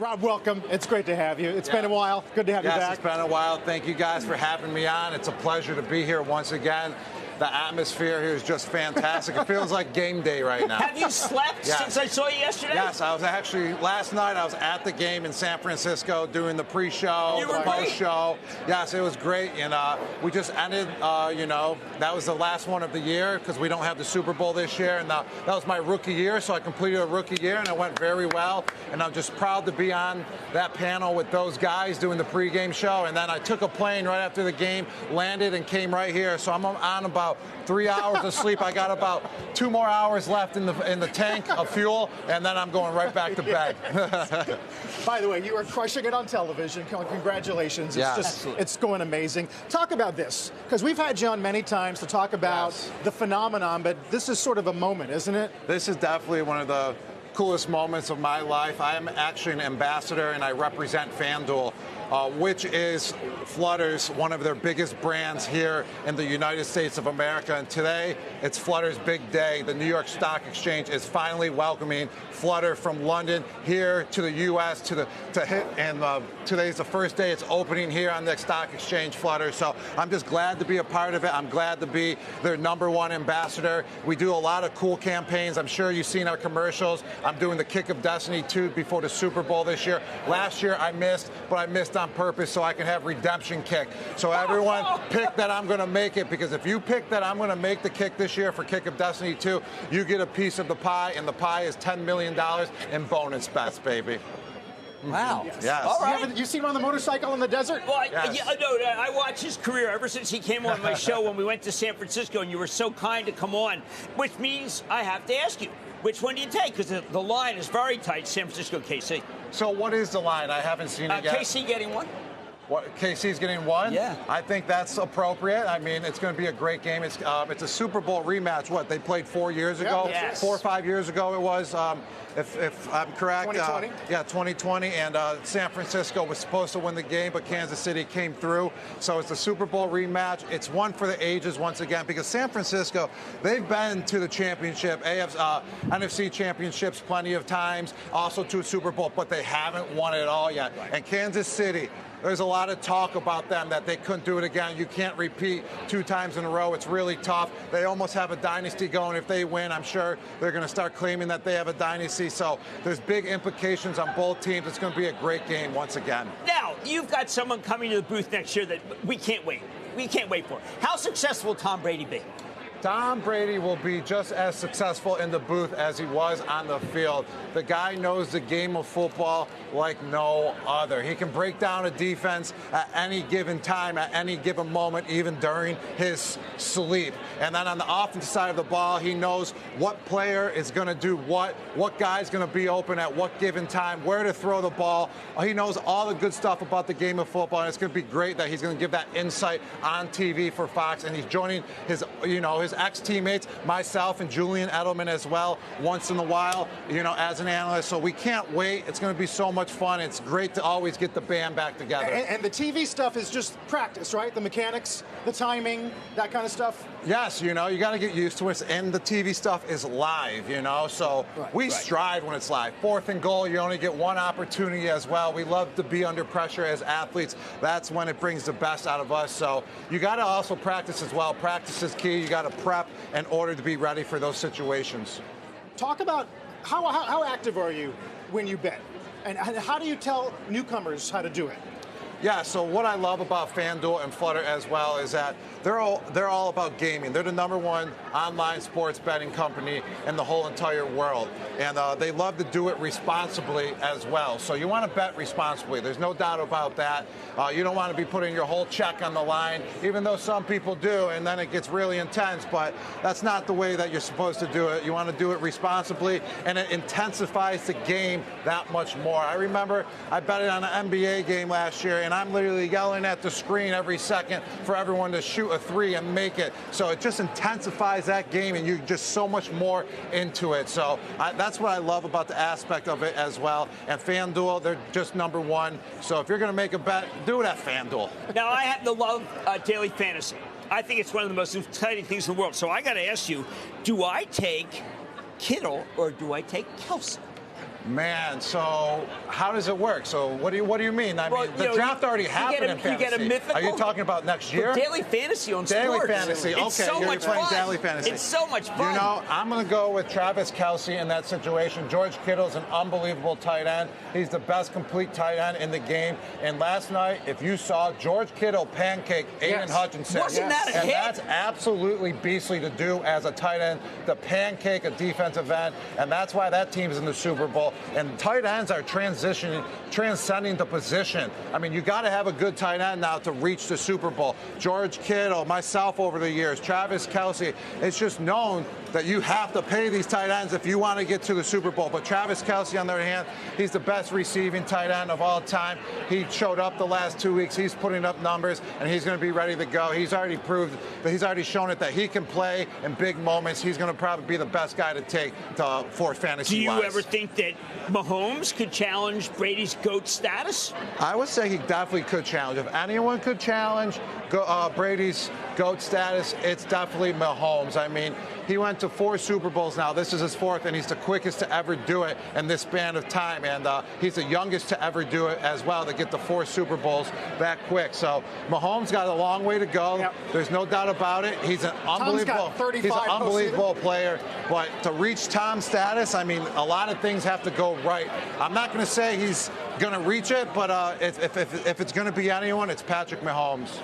Rob, welcome. It's great to have you. It's been a while. Good to have you back. Yes, it's been a while. Thank you guys for having me on. It's a pleasure to be here once again. The atmosphere here is just fantastic. It feels like game day right now. Have you slept since I saw you yesterday? Yes, I was actually, last night I was at the game in San Francisco doing the pre-show, the post-show. Yes, it was great. And we just ended, that was the last one of the year because we don't have the Super Bowl this year. And that was my rookie year, so I completed a rookie year, and it went very well. And I'm just proud to be on that panel with those guys doing the pregame show. And then I took a plane right after the game, landed, and came right here. So I'm on about 3 hours of sleep. I got about 2 more hours left in the tank of fuel, and then I'm going right back to bed. By the way, you are crushing it on television. Congratulations. It's going amazing. Talk about this, because we've had you on many times to talk about the phenomenon, but this is sort of a moment, isn't it? This is definitely one of the coolest moments of my life. I am actually an ambassador, and I represent FanDuel, which is Flutter's one of their biggest brands here in the United States of America. And today, it's Flutter's big day. The New York Stock Exchange is finally welcoming Flutter from London here to the U.S. Today's the first day it's opening here on the Stock Exchange, Flutter. So I'm just glad to be a part of it. I'm glad to be their #1 ambassador. We do a lot of cool campaigns. I'm sure you've seen our commercials. I'm doing the Kick of Destiny 2 before the Super Bowl this year. Last year I missed, but I missed on purpose so I can have redemption kick. So everyone pick that I'm going to make it, because if you pick that I'm going to make the kick this year for Kick of Destiny 2, you get a piece of the pie, and the pie is $10 million in bonus bets, baby. Wow. Yes. All right. You seen him on the motorcycle in the desert? Well, I watched his career ever since he came on my show when we went to San Francisco, and you were so kind to come on, which means I have to ask you, which one do you take? Because the line is very tight, San Francisco, KC. So what is the line? I haven't seen it yet. KC getting one. What, KC's getting one? Yeah. I think that's appropriate. I mean, it's going to be a great game. It's a Super Bowl rematch. What, they played 4 years ago? Yes. 4 or 5 years ago it was, if I'm correct. 2020? 2020. And San Francisco was supposed to win the game, but Kansas City came through. So it's a Super Bowl rematch. It's one for the ages once again, because San Francisco, they've been to the championship, NFC championships plenty of times, also to a Super Bowl, but they haven't won it all yet. Right. And Kansas City, there's a lot of talk about them that they couldn't do it again. You can't repeat 2 times in a row. It's really tough. They almost have a dynasty going. If they win, I'm sure they're going to start claiming that they have a dynasty. So there's big implications on both teams. It's going to be a great game once again. Now, you've got someone coming to the booth next year that we can't wait. We can't wait for. How successful will Tom Brady be? Tom Brady will be just as successful in the booth as he was on the field. The guy knows the game of football like no other. He can break down a defense at any given time, at any given moment, even during his sleep. And then on the offensive side of the ball, he knows what player is going to do what guy's going to be open at what given time, where to throw the ball. He knows all the good stuff about the game of football, and it's going to be great that he's going to give that insight on TV for Fox, and he's joining his ex-teammates, myself and Julian Edelman as well, once in a while, as an analyst. So we can't wait. It's going to be so much fun. It's great to always get the band back together. And the TV stuff is just practice, right? The mechanics, the timing, that kind of stuff? Yes, you got to get used to it. And the TV stuff is live, So we strive when it's live. 4th and goal, you only get one opportunity as well. We love to be under pressure as athletes. That's when it brings the best out of us. So you got to also practice as well. Practice is key. You got to prep in order to be ready for those situations. Talk about how active are you when you bet? And how do you tell newcomers how to do it? Yeah, so what I love about FanDuel and Flutter as well is that they're all about gaming. They're the #1 online sports betting company in the whole entire world. And they love to do it responsibly as well. So you want to bet responsibly. There's no doubt about that. You don't want to be putting your whole check on the line, even though some people do, and then it gets really intense. But that's not the way that you're supposed to do it. You want to do it responsibly, and it intensifies the game that much more. I remember I betted on an NBA game last year, and I'm literally yelling at the screen every second for everyone to shoot a 3 and make it. So it just intensifies that game, and you're just so much more into it. So that's what I love about the aspect of it as well. And FanDuel, they're just #1. So if you're going to make a bet, do it at FanDuel. Now, I happen to love daily fantasy. I think it's one of the most exciting things in the world. So I got to ask you, do I take Kittle or do I take Kelsey? Man, so how does it work? So what do you mean? I mean, the draft already happened in fantasy. You get a mythical. Are you talking about next year? Daily fantasy on sports. Daily fantasy. Okay, it's so you're much playing fun. daily fantasy. It's so much fun. You know, I'm going to go with Travis Kelce in that situation. George Kittle's an unbelievable tight end. He's the best complete tight end in the game. And last night, if you saw George Kittle pancake Aiden Hutchinson, wasn't that a hit? And that's absolutely beastly to do as a tight end, to pancake a defensive end, and that's why that team's in the Super Bowl. And tight ends are transcending the position. I mean, you got to have a good tight end now to reach the Super Bowl. George Kittle, myself over the years, Travis Kelce, it's just known that you have to pay these tight ends if you want to get to the Super Bowl. But Travis Kelce, on the other hand, he's the best receiving tight end of all time. He showed up the last 2 weeks. He's putting up numbers, and he's going to be ready to go. He's already proved that he's already shown it that he can play in big moments. He's going to probably be the best guy to take for fantasy. Do you ever think that Mahomes could challenge Brady's GOAT status? I would say he definitely could challenge. If anyone could challenge Brady's GOAT status, it's definitely Mahomes. I mean, he went to 4 Super Bowls now. This is his 4th, and he's the quickest to ever do it in this span of time. And he's the youngest to ever do it as well, to get the 4 Super Bowls that quick. So Mahomes got a long way to go. Yep. There's no doubt about it. He's an unbelievable player. But to reach Tom's status, I mean, a lot of things have to go right. I'm not going to say he's going to reach it, but if it's going to be anyone, it's Patrick Mahomes.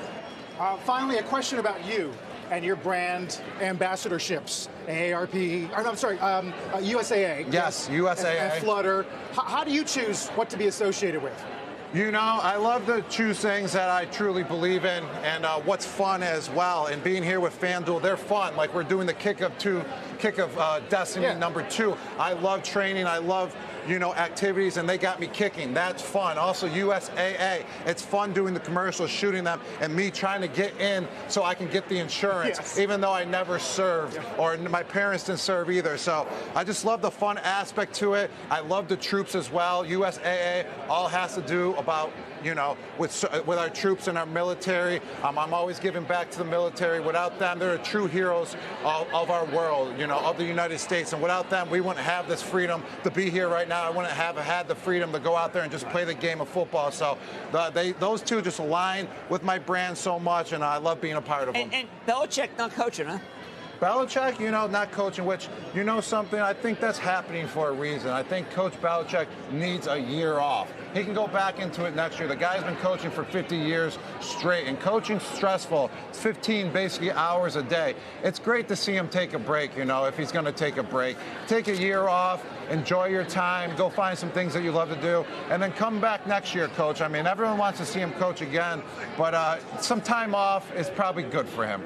Finally, a question about you and your brand ambassadorships, AARP, or no, I'm sorry, USAA. Yes, USAA. And Flutter. How do you choose what to be associated with? You know, I love to choose things that I truly believe in, and what's fun as well. And being here with FanDuel, they're fun. Like we're doing the kick of Destiny #2. I love training. I love, activities, and they got me kicking. That's fun. Also, USAA, it's fun doing the commercials, shooting them, and me trying to get in so I can get the insurance, even though I never served, or my parents didn't serve either. So I just love the fun aspect to it. I love the troops as well. USAA all has to do about, with our troops and our military. I'm always giving back to the military. Without them, they're true heroes of our world, of the United States. And without them, we wouldn't have this freedom to be here right now. I wouldn't have had the freedom to go out there and just play the game of football. So those two just align with my brand so much, and I love being a part of them. And Belichick not coaching, huh? Belichick, not coaching, which, something, I think that's happening for a reason. I think Coach Belichick needs a year off. He can go back into it next year. The guy's been coaching for 50 years straight, and coaching's stressful. It's 15 basically hours a day. It's great to see him take a break, if he's going to take a break. Take a year off, enjoy your time, go find some things that you love to do, and then come back next year, Coach. I mean, everyone wants to see him coach again, but some time off is probably good for him.